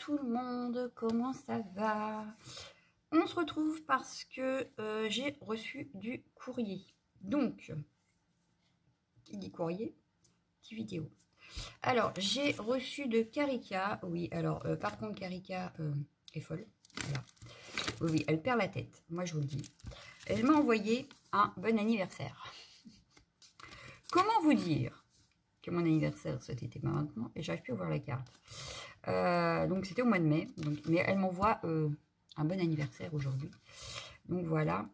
tout le monde, comment ça va? On se retrouve parce que j'ai reçu du courrier. Donc, qui dit courrier, dit vidéo. Alors, j'ai reçu de Karika. Oui, alors, par contre, Karika est folle. Voilà. Oui, oui, elle perd la tête. Moi, je vous le dis. Elle m'a envoyé un bon anniversaire. Comment vous dire que mon anniversaire, c'était pas maintenant, et j'arrive plus à voir la carte. Donc, c'était au mois de mai. Donc, mais elle m'envoie un bon anniversaire aujourd'hui. Donc, voilà.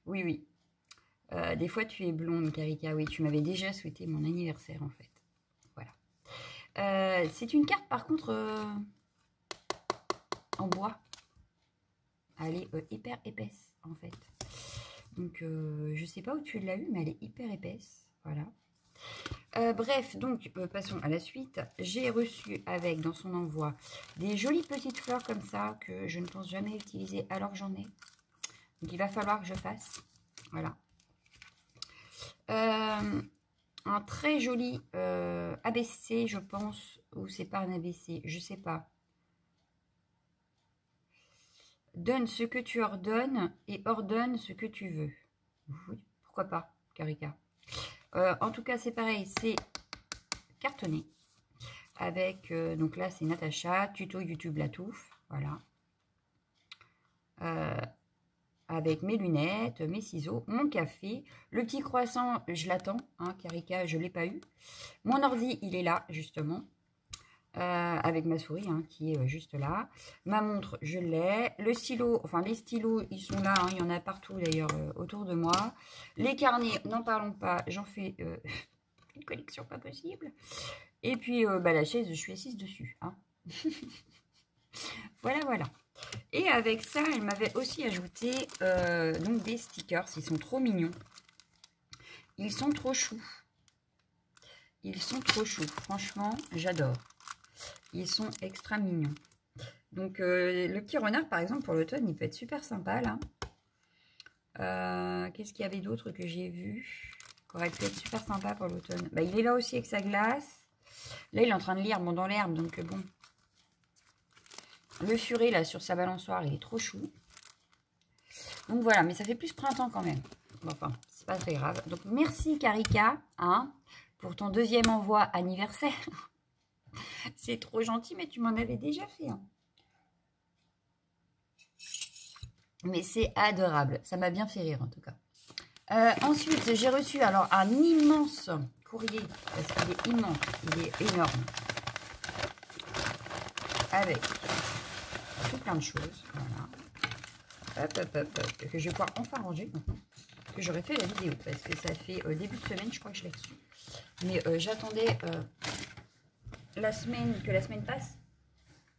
Oui, oui. Des fois, tu es blonde, Karika. Oui, tu m'avais déjà souhaité mon anniversaire, en fait. Voilà. C'est une carte, par contre, en bois. Elle est hyper épaisse, en fait. Donc, je sais pas où tu l'as eu, mais elle est hyper épaisse. Voilà. Bref, donc, passons à la suite. J'ai reçu avec, dans son envoi, des jolies petites fleurs comme ça, que je ne pense jamais utiliser alors que j'en ai. Donc, il va falloir que je fasse. Voilà. Un très joli ABC, je pense, ou c'est pas un ABC, je sais pas. Donne ce que tu ordonnes et ordonne ce que tu veux. Oui, pourquoi pas, Karika. En tout cas, c'est pareil, c'est cartonné. Avec, donc là, c'est Natacha, tuto YouTube la touffe, voilà. Avec mes lunettes, mes ciseaux, mon café, le petit croissant, je l'attends, hein, Karika, je ne l'ai pas eu. Mon ordi, il est là, justement, avec ma souris, hein, qui est juste là. Ma montre, je l'ai. Le stylo, enfin, les stylos, ils sont là, hein, il y en a partout, d'ailleurs, autour de moi. Les carnets, n'en parlons pas, j'en fais une collection pas possible. Et puis, bah, la chaise, je suis assise dessus, hein. Voilà, voilà. Et avec ça, elle m'avait aussi ajouté donc des stickers. Ils sont trop mignons. Ils sont trop choux. Ils sont trop choux. Franchement, j'adore. Ils sont extra mignons. Donc, le petit renard, par exemple, pour l'automne, il peut être super sympa, là. Qu'est-ce qu'il y avait d'autre que j'ai vu qui aurait pu être super sympa pour l'automne? Bah, il est là aussi avec sa glace. Là, il est en train de lire bon, dans l'herbe, donc bon. Le furet, là, sur sa balançoire, il est trop chou. Donc voilà, mais ça fait plus printemps quand même. Bon, enfin, c'est pas très grave. Donc merci, Karika, hein, pour ton deuxième envoi anniversaire. C'est trop gentil, mais tu m'en avais déjà fait. Hein. Mais c'est adorable. Ça m'a bien fait rire, en tout cas. Ensuite, j'ai reçu alors un immense courrier, parce qu'il est immense, il est énorme. Avec tout plein de choses, voilà. Hop, hop, hop, hop, que je vais pouvoir enfin ranger maintenant. Que j'aurais fait la vidéo, parce que ça fait début de semaine, je crois que je l'ai reçu. Mais j'attendais que la semaine passe,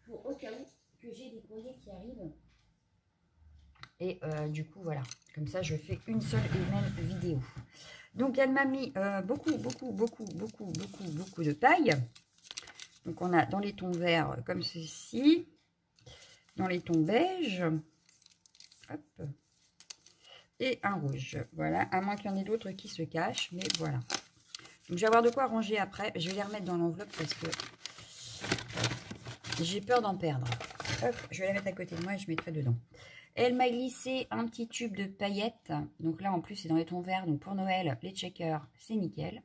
pour au cas où que j'ai des courriers qui arrivent. Et du coup, voilà. Comme ça, je fais une seule et même vidéo. Donc, elle m'a mis beaucoup de paille. Donc, on a dans les tons verts comme ceci. Dans les tons beige. Hop. Et un rouge. Voilà. À moins qu'il y en ait d'autres qui se cachent. Mais voilà. Donc, je vais avoir de quoi ranger après. Je vais les remettre dans l'enveloppe parce que j'ai peur d'en perdre. Hop. Je vais la mettre à côté de moi et je mettrai dedans. Elle m'a glissé un petit tube de paillettes. Donc là, en plus, c'est dans les tons verts. Donc pour Noël, les checkers, c'est nickel.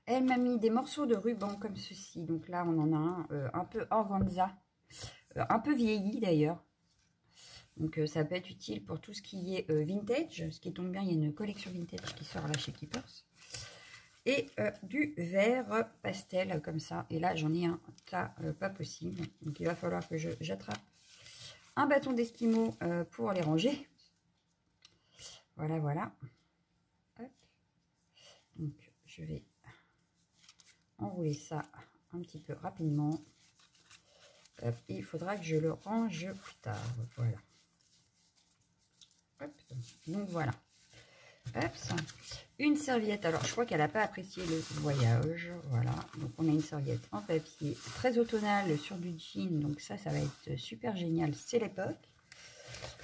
Elle m'a mis des morceaux de ruban comme ceci. Donc là, on en a un peu organza. Un peu vieilli d'ailleurs. Donc ça peut être utile pour tout ce qui est vintage. Ce qui tombe bien, il y a une collection vintage qui sort là chez Keepers. Et du vert pastel comme ça. Et là, j'en ai un tas pas possible. Donc il va falloir que j'attrape un bâton d'esquimau pour les ranger. Voilà, voilà. Hop. Donc, je vais enrouler ça un petit peu rapidement. Hop. Et il faudra que je le range plus tard. Voilà. Hop. Donc, voilà. Hop. Une serviette. Alors, je crois qu'elle n'a pas apprécié le voyage. Voilà. Donc, on a une serviette en papier très automnale sur du jean. Donc, ça va être super génial. C'est l'époque.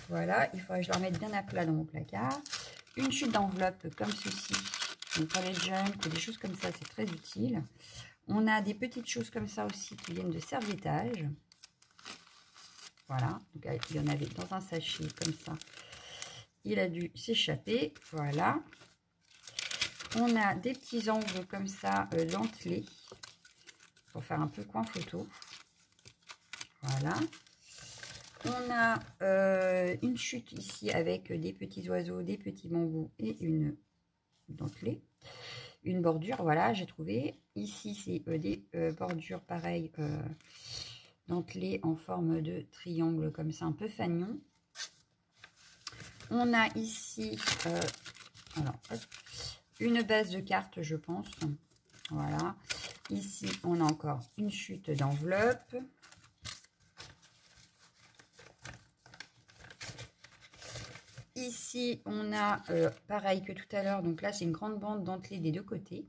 Voilà, il faudrait que je la remette bien à plat dans mon placard. Une chute d'enveloppe comme ceci. Donc pour les jumps ou des choses comme ça, c'est très utile. On a des petites choses comme ça aussi qui viennent de serviettage. Voilà, donc il y en avait dans un sachet comme ça. Il a dû s'échapper, voilà. On a des petits angles comme ça, dentelés, pour faire un peu coin photo. Voilà. On a une chute ici avec des petits oiseaux, des petits bambous et une dentelée. Une bordure, voilà, j'ai trouvé. Ici, c'est des bordures pareilles, dentelées en forme de triangle, comme ça, un peu fanion. On a ici, alors, hop, une base de cartes, je pense. Voilà. Ici, on a encore une chute d'enveloppe. Ici, on a, pareil que tout à l'heure, donc là, c'est une grande bande dentelée des deux côtés.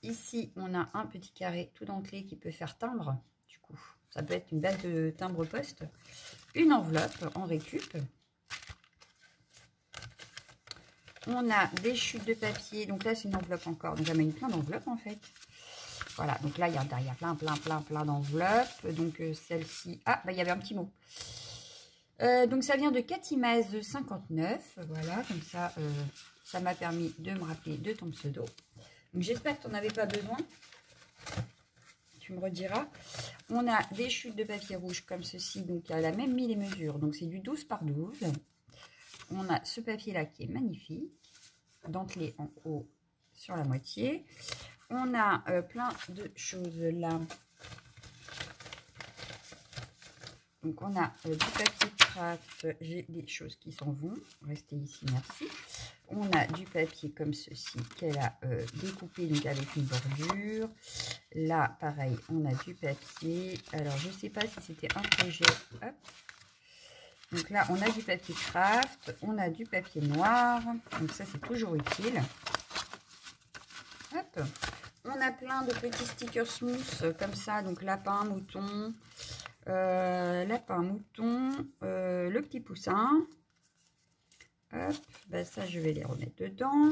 Ici, on a un petit carré tout dentelé qui peut faire timbre. Du coup, ça peut être une base de timbre poste. Une enveloppe en récup. On a des chutes de papier. Donc là, c'est une enveloppe encore. Donc, j'amène plein d'enveloppes, en fait. Voilà. Donc là, il y a plein d'enveloppes. Donc, celle-ci... Ah, bah, il y avait un petit mot. Donc, ça vient de Katimaz 59. Voilà. Comme ça, ça m'a permis de me rappeler de ton pseudo. Donc, j'espère que tu n'en avais pas besoin. Tu me rediras. On a des chutes de papier rouge comme ceci. Donc, elle a même mis les mesures. Donc, c'est du 12 par 12. On a ce papier-là qui est magnifique. Dentelé en haut sur la moitié. On a plein de choses là. Donc, on a du papier craft. J'ai des choses qui s'en vont. Restez ici, merci. On a du papier comme ceci qu'elle a découpé donc avec une bordure. Là, pareil, on a du papier. Alors, je ne sais pas si c'était un projet. Hop. Donc là, on a du papier craft. On a du papier noir. Donc ça, c'est toujours utile. Hop. On a plein de petits stickers smooth comme ça. Donc, lapin, mouton. Lapin, mouton. Le petit poussin. Hop, ben ça je vais les remettre dedans.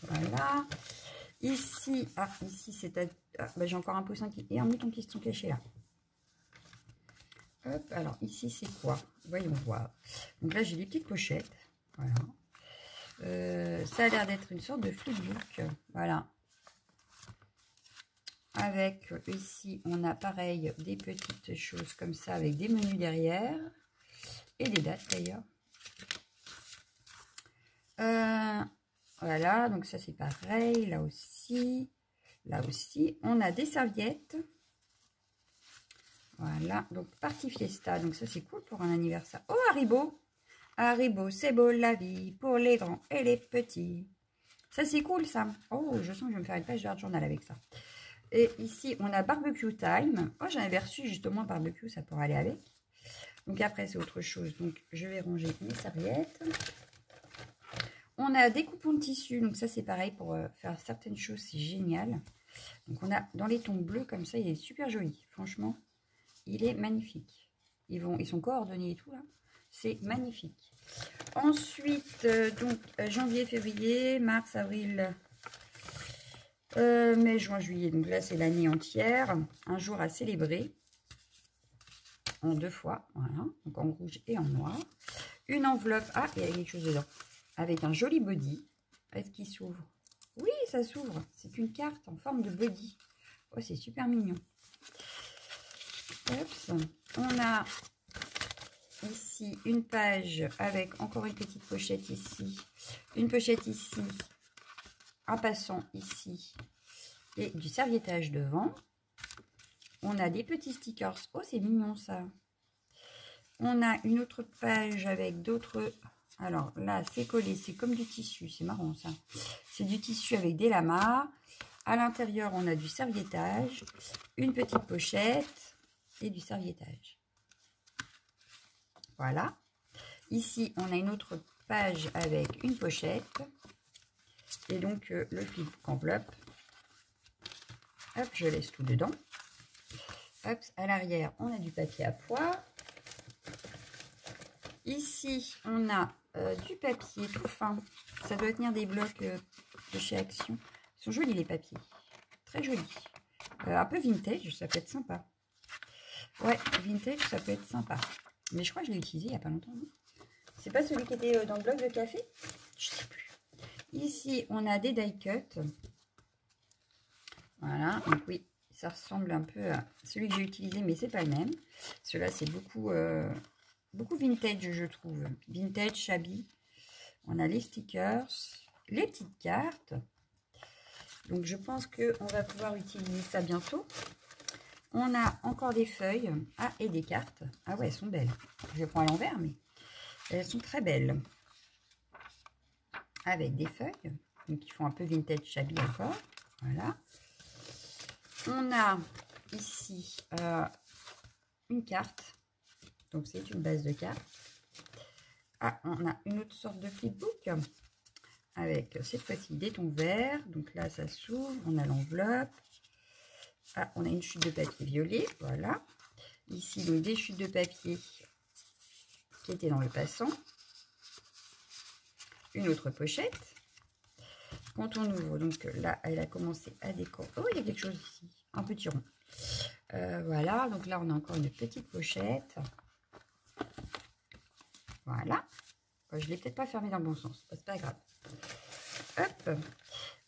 Voilà. Ici, ici c'est ben j'ai encore un poussin et un mouton qui se sont cachés là. Hop, alors ici c'est quoi? Voyons voir. Donc là j'ai des petites pochettes. Voilà. Ça a l'air d'être une sorte de flipbook. Voilà. Avec ici on a pareil des petites choses comme ça avec des menus derrière. Et des dates d'ailleurs. Voilà, donc ça c'est pareil, là aussi, on a des serviettes, voilà, donc partie fiesta, donc ça c'est cool pour un anniversaire. Oh Haribo, c'est beau la vie, pour les grands et les petits, ça c'est cool ça. Oh, je sens que je vais me faire une page de journal avec ça. Et ici on a barbecue time. Oh, j'en avais reçu justement barbecue, ça pourrait aller avec. Donc après c'est autre chose, donc je vais ranger mes serviettes. On a des coupons de tissu, donc ça c'est pareil pour faire certaines choses, c'est génial. Donc on a dans les tons bleus comme ça, il est super joli, franchement, il est magnifique. Ils sont coordonnés et tout là, c'est magnifique. Ensuite, donc janvier, février, mars, avril, mai, juin, juillet, donc là c'est l'année entière, un jour à célébrer, en 2 fois, voilà, donc en rouge et en noir. Une enveloppe, ah il y a quelque chose dedans. Avec un joli body. Est-ce qu'il s'ouvre? Oui, ça s'ouvre. C'est une carte en forme de body. Oh, c'est super mignon. Oups. On a ici une page avec encore une petite pochette ici. Une pochette ici. Un passant ici. Et du serviettage devant. On a des petits stickers. Oh, c'est mignon ça. On a une autre page avec d'autres... Alors là, c'est collé, c'est comme du tissu, c'est marrant ça. C'est du tissu avec des lamas. À l'intérieur, on a du serviettage, une petite pochette et du serviettage. Voilà. Ici, on a une autre page avec une pochette. Et donc, le flipbook enveloppe. Hop, je laisse tout dedans. Hop, à l'arrière, on a du papier à pois. Ici, on a du papier tout fin. Ça doit tenir des blocs de chez Action. Ils sont jolis les papiers. Très jolis. Un peu vintage, ça peut être sympa. Ouais, vintage, ça peut être sympa. Mais je crois que je l'ai utilisé il n'y a pas longtemps. C'est pas celui qui était dans le bloc de café? Je sais plus. Ici, on a des die cuts. Voilà, donc oui, ça ressemble un peu à celui que j'ai utilisé, mais c'est pas le même. Celui-là, c'est beaucoup, beaucoup vintage, je trouve. Vintage, shabby. On a les stickers, les petites cartes. Donc, je pense qu'on va pouvoir utiliser ça bientôt. On a encore des feuilles. Ah, et des cartes. Ah ouais, elles sont belles. Je les prends à l'envers, mais elles sont très belles. Avec des feuilles. Donc, qui font un peu vintage shabby encore. Voilà. On a ici une carte. Donc, c'est une base de cartes. Ah, on a une autre sorte de flipbook. Avec cette fois-ci des tons verts. Donc là, ça s'ouvre. On a l'enveloppe. Ah, on a une chute de papier violet. Voilà. Ici, donc des chutes de papier qui étaient dans le passant. Une autre pochette. Quand on ouvre, donc là, elle a commencé à décorer. Oh, il y a quelque chose ici. Un petit rond. Voilà. Donc là, on a encore une petite pochette. Voilà. Je ne l'ai peut-être pas fermé dans le bon sens. C'est pas grave. Hop.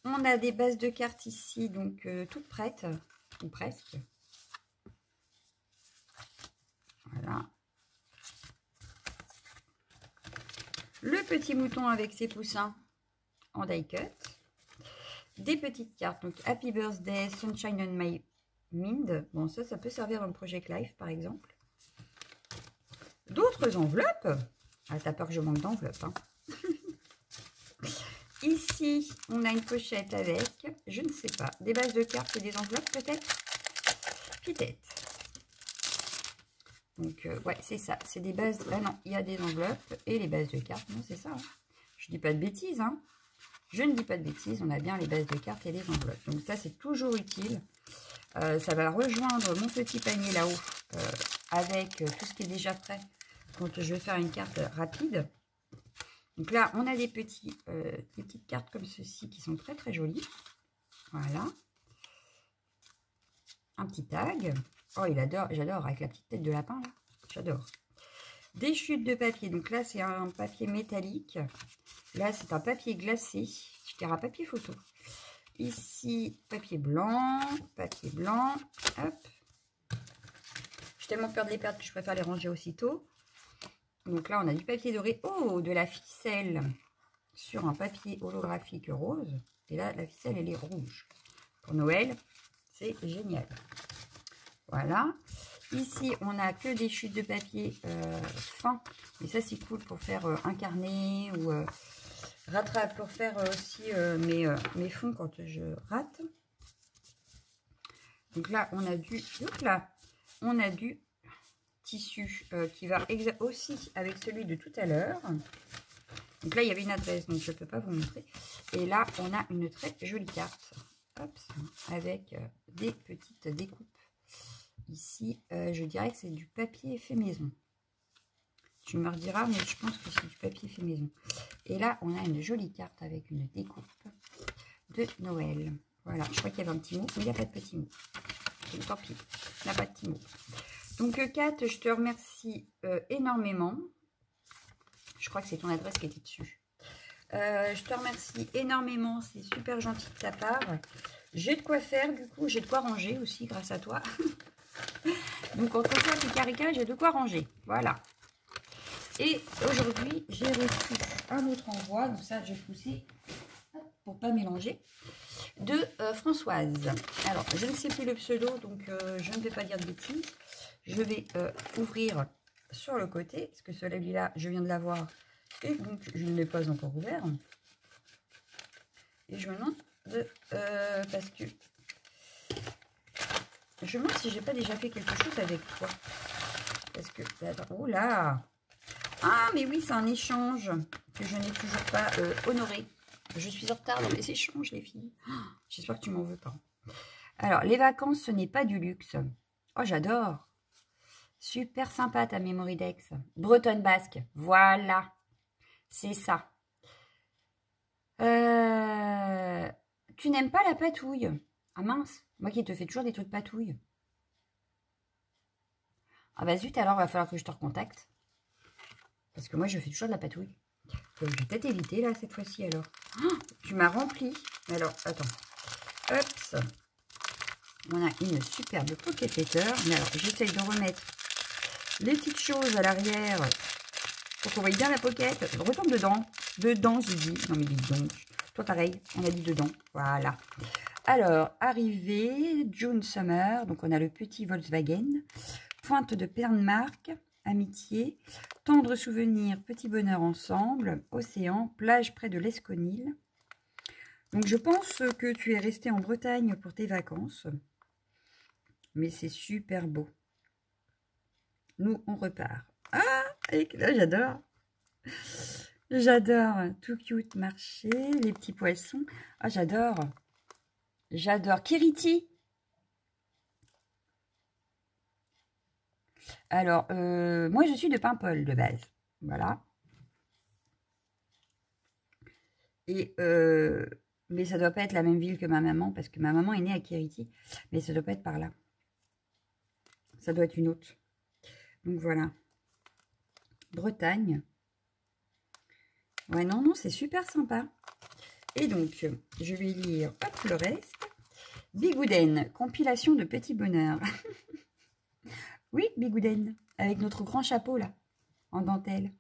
On a des bases de cartes ici, donc toutes prêtes. Ou presque. Voilà. Le petit mouton avec ses poussins en die cut. Des petites cartes. Donc Happy Birthday, Sunshine on My Mind. Bon, ça peut servir dans le Project Life, par exemple. D'autres enveloppes. Ah, t'as peur que je manque d'enveloppes, hein. Ici, on a une pochette avec, je ne sais pas, des bases de cartes et des enveloppes peut-être. Peut-être. Donc, ouais, c'est ça. C'est des bases. Ah non, il y a des enveloppes et les bases de cartes. Non, c'est ça. Hein. Je dis pas de bêtises. Hein. Je ne dis pas de bêtises. On a bien les bases de cartes et les enveloppes. Donc, ça, c'est toujours utile. Ça va rejoindre mon petit panier là-haut avec tout ce qui est déjà prêt quand je vais faire une carte rapide. Donc là, on a des petites cartes comme ceci qui sont très, très jolies. Voilà. Un petit tag. Oh, j'adore, avec la petite tête de lapin, là. J'adore. Des chutes de papier. Donc là, c'est un papier métallique. Là, c'est un papier glacé. Je dirais un papier photo. Ici, papier blanc. Hop. J'ai tellement peur de les perdre que je préfère les ranger aussitôt. Donc là, on a du papier doré. Oh, de la ficelle sur un papier holographique rose. Et là, la ficelle, elle est rouge. Pour Noël, c'est génial. Voilà. Ici, on n'a que des chutes de papier fins. Et ça, c'est cool pour faire un carnet ou rattrape pour faire aussi mes fonds quand je rate. Donc là, on a du tissu qui va aussi avec celui de tout à l'heure. Donc là, il y avait une adresse, donc je ne peux pas vous montrer. Et là, on a une très jolie carte. Hop, avec des petites découpes. Ici, je dirais que c'est du papier fait maison. Tu me rediras, mais je pense que c'est du papier fait maison. Et là, on a une jolie carte avec une découpe de Noël. Voilà, je crois qu'il y avait un petit mot, mais il n'y a pas de petit mot. Tant pis, il n'y a pas de petit mot. Donc, Kat, je te remercie énormément. Je crois que c'est ton adresse qui était dessus. Je te remercie énormément, c'est super gentil de ta part. J'ai de quoi faire, du coup, j'ai de quoi ranger aussi grâce à toi. Donc, entre toi et Carica, j'ai de quoi ranger. Voilà. Et aujourd'hui, j'ai reçu un autre envoi. Donc ça, je vais pousser pour pas mélanger. De Françoise. Alors, je ne sais plus le pseudo, donc je ne vais pas dire de bêtises. Je vais ouvrir sur le côté, parce que celui-là, je viens de l'avoir. Et donc, je ne l'ai pas encore ouvert. Et je me demande parce que je me demande si j'ai pas déjà fait quelque chose avec toi. Parce que, attends, oh là! Ah, mais oui, c'est un échange que je n'ai toujours pas honoré. Je suis en retard dans les échanges, les filles. Oh, j'espère que tu m'en veux pas. Alors, les vacances, ce n'est pas du luxe. Oh, j'adore! Super sympa ta Mémoridex. Bretonne basque. Voilà. C'est ça. Tu n'aimes pas la patouille? Ah mince. Moi qui te fais toujours des trucs patouilles. Ah bah zut, alors il va falloir que je te recontacte. Parce que moi je fais toujours de la patouille. Je vais peut-être éviter là cette fois-ci alors. Oh, tu m'as rempli. Alors, attends. Hop. On a une superbe pocket letter. Mais alors, j'essaye de remettre les petites choses à l'arrière pour qu'on voie bien la pocket. Retourne dedans. Dedans, j'ai dit. Non, mais dis donc. Toi, pareil. On a dit dedans. Voilà. Alors, arrivée, June Summer. Donc, on a le petit Volkswagen. Pointe de Pernmark. Amitié. Tendre souvenir. Petit bonheur ensemble. Océan. Plage près de l'Esconil. Donc, je pense que tu es resté en Bretagne pour tes vacances. Mais c'est super beau. Nous, on repart. Ah, là, j'adore. J'adore. Tout cute marché. Les petits poissons. Ah, j'adore. J'adore. Kiriti. Alors, moi, je suis de Paimpol de base. Voilà. Et, mais ça doit pas être la même ville que ma maman, parce que ma maman est née à Kiriti. Mais ça doit pas être par là. Ça doit être une autre. Donc, voilà. Bretagne. Ouais, non, non, c'est super sympa. Et donc, je vais lire hop, le reste. Bigouden, compilation de petits bonheurs. Oui, Bigouden, avec notre grand chapeau, là, en dentelle.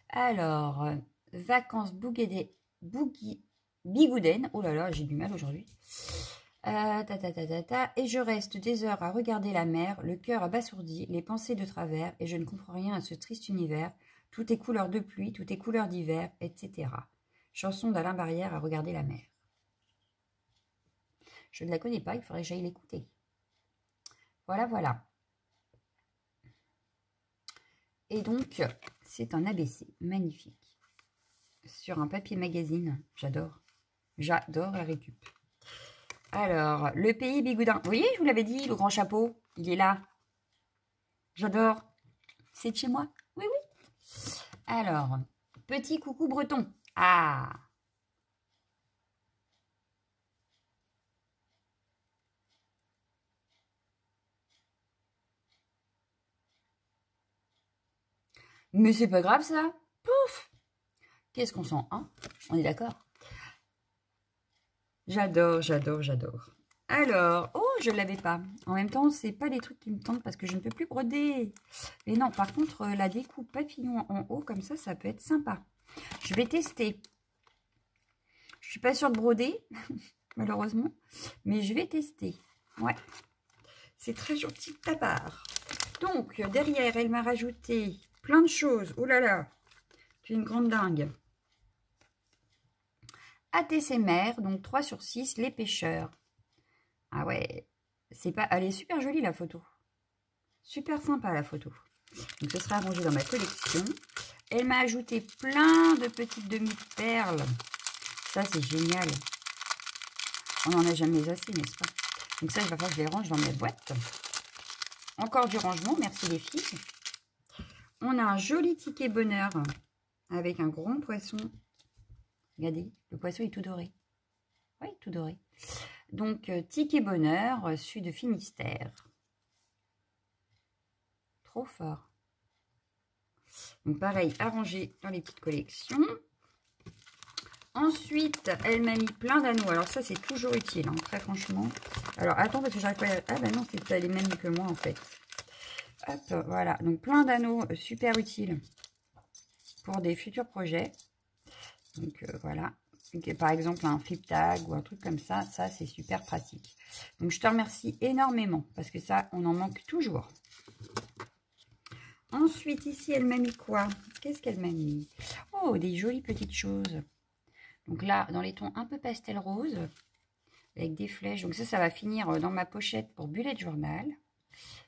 Alors, vacances Bigouden. Oh là là, j'ai du mal aujourd'hui. Et je reste des heures à regarder la mer, le cœur abasourdi, les pensées de travers, et je ne comprends rien à ce triste univers. Tout est couleur de pluie, tout est couleur d'hiver, etc. Chanson d'Alain Barrière à regarder la mer. Je ne la connais pas, il faudrait que j'aille l'écouter. Voilà, voilà. Et donc, c'est un ABC magnifique. Sur un papier magazine. J'adore. J'adore la récup. Alors, le pays Bigouden. Vous voyez, je vous l'avais dit, le grand chapeau, il est là. J'adore. C'est de chez moi. Oui, oui. Alors, petit coucou breton. Ah. Mais c'est pas grave ça. Pouf. Qu'est-ce qu'on sent, hein? On est d'accord? J'adore, j'adore, j'adore. Alors, oh, je ne l'avais pas. En même temps, c'est pas des trucs qui me tentent parce que je ne peux plus broder. Mais non, par contre, la découpe papillon en haut, comme ça peut être sympa. Je vais tester. Je suis pas sûre de broder, malheureusement, mais je vais tester. Ouais, c'est très gentil de ta part. Donc, derrière, elle m'a rajouté plein de choses. Oh là là, tu es une grande dingue. ATC Mer, donc 3 sur 6, les pêcheurs. Ah ouais, c'est pas... Elle est super jolie la photo. Super sympa la photo. Donc ce sera rangé dans ma collection. Elle m'a ajouté plein de petites demi-perles. Ça c'est génial. On n'en a jamais assez, n'est-ce pas? Donc ça, il va falloir que je les range dans mes boîtes. Encore du rangement, merci les filles. On a un joli ticket bonheur avec un grand poisson. Regardez, le poisson est tout doré. Oui, tout doré. Donc, ticket bonheur, sud Finistère. Trop fort. Donc, pareil, arrangé dans les petites collections. Ensuite, elle m'a mis plein d'anneaux. Alors, ça, c'est toujours utile, hein, très franchement. Alors, attends, parce que j'arrive pas à... Ah, bah non, c'est les mêmes que moi, en fait. Hop, voilà. Donc, plein d'anneaux super utiles pour des futurs projets. Donc, voilà. Donc, par exemple, un flip tag ou un truc comme ça, c'est super pratique. Donc, je te remercie énormément parce que ça, on en manque toujours. Ensuite, ici, elle m'a mis quoi? Qu'est-ce qu'elle m'a mis? Oh, des jolies petites choses. Donc là, dans les tons un peu pastel rose, avec des flèches. Donc ça va finir dans ma pochette pour bullet journal.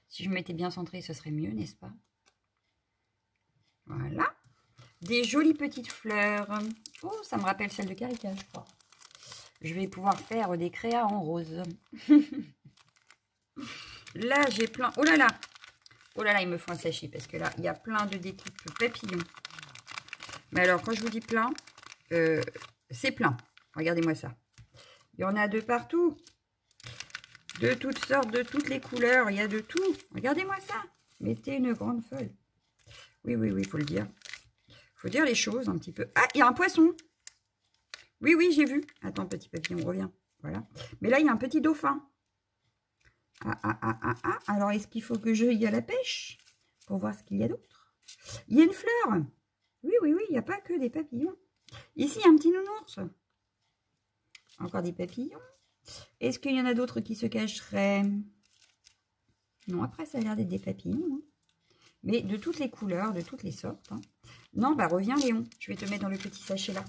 Si je m'étais bien centrée, ce serait mieux, n'est-ce pas? Voilà. Des jolies petites fleurs. Oh, ça me rappelle celle de Carica, je crois. Je vais pouvoir faire des créas en rose. Là, j'ai plein... Oh là là! Oh là là, ils me font un sachet parce que là, il y a plein de découpes papillons. Mais alors, quand je vous dis plein, c'est plein. Regardez-moi ça. Il y en a de partout. De toutes sortes, de toutes les couleurs. Il y a de tout. Regardez-moi ça. Mettez une grande feuille. Oui, oui, oui, il faut le dire. Il faut dire les choses un petit peu. Ah, il y a un poisson. Oui, oui, j'ai vu. Attends, petit papillon, revient. Voilà. Mais là, il y a un petit dauphin. Ah. Alors, est-ce qu'il faut que je y à la pêche pour voir ce qu'il y a d'autre? Il y a une fleur. Oui, oui, oui, il n'y a pas que des papillons. Ici, il y a un petit nounours. Encore des papillons. Est-ce qu'il y en a d'autres qui se cacheraient? Non, après, ça a l'air d'être des papillons. Hein. Mais de toutes les couleurs, de toutes les sortes. Hein. Non, bah reviens, Léon. Je vais te mettre dans le petit sachet là.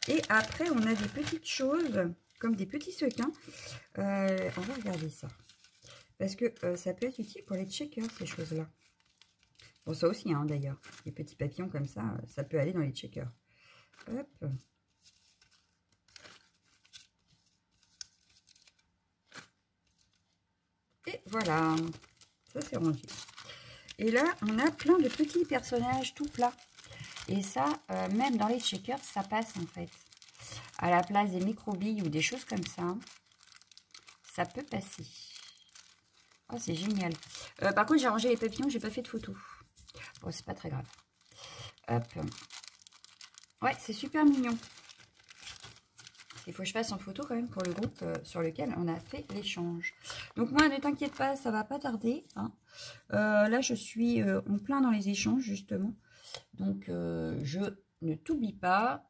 Et après, on a des petites choses, comme des petits sequins. On va regarder ça. Parce que ça peut être utile pour les checkers, ces choses-là. Bon, ça aussi, hein, d'ailleurs. Les petits papillons comme ça, ça peut aller dans les checkers. Hop. Et voilà. Ça, c'est rangé. Et là, on a plein de petits personnages tout plats. Et ça, même dans les checkers, ça passe, en fait. À la place des microbilles ou des choses comme ça, ça peut passer. Oh, c'est génial. Par contre, j'ai rangé les papillons, j'ai pas fait de photos. Bon, c'est pas très grave. Hop. Ouais, c'est super mignon. Il faut que je fasse en photo quand même pour le groupe sur lequel on a fait l'échange. Donc moi, ne t'inquiète pas, ça va pas tarder. Hein. Là, je suis en plein dans les échanges, justement. Donc, je ne t'oublie pas,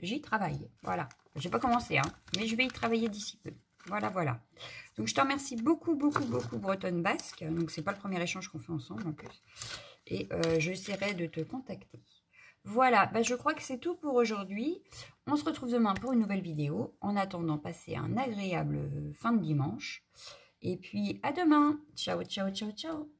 j'y travaille. Voilà. J'ai pas commencé, hein, mais je vais y travailler d'ici peu. Voilà, voilà. Donc, je te remercie beaucoup, Bretonne Basque. Donc, c'est pas le premier échange qu'on fait ensemble, en plus. Et j'essaierai de te contacter. Voilà, bah, je crois que c'est tout pour aujourd'hui. On se retrouve demain pour une nouvelle vidéo. En attendant, passez un agréable fin de dimanche. Et puis, à demain. Ciao, ciao, ciao, ciao.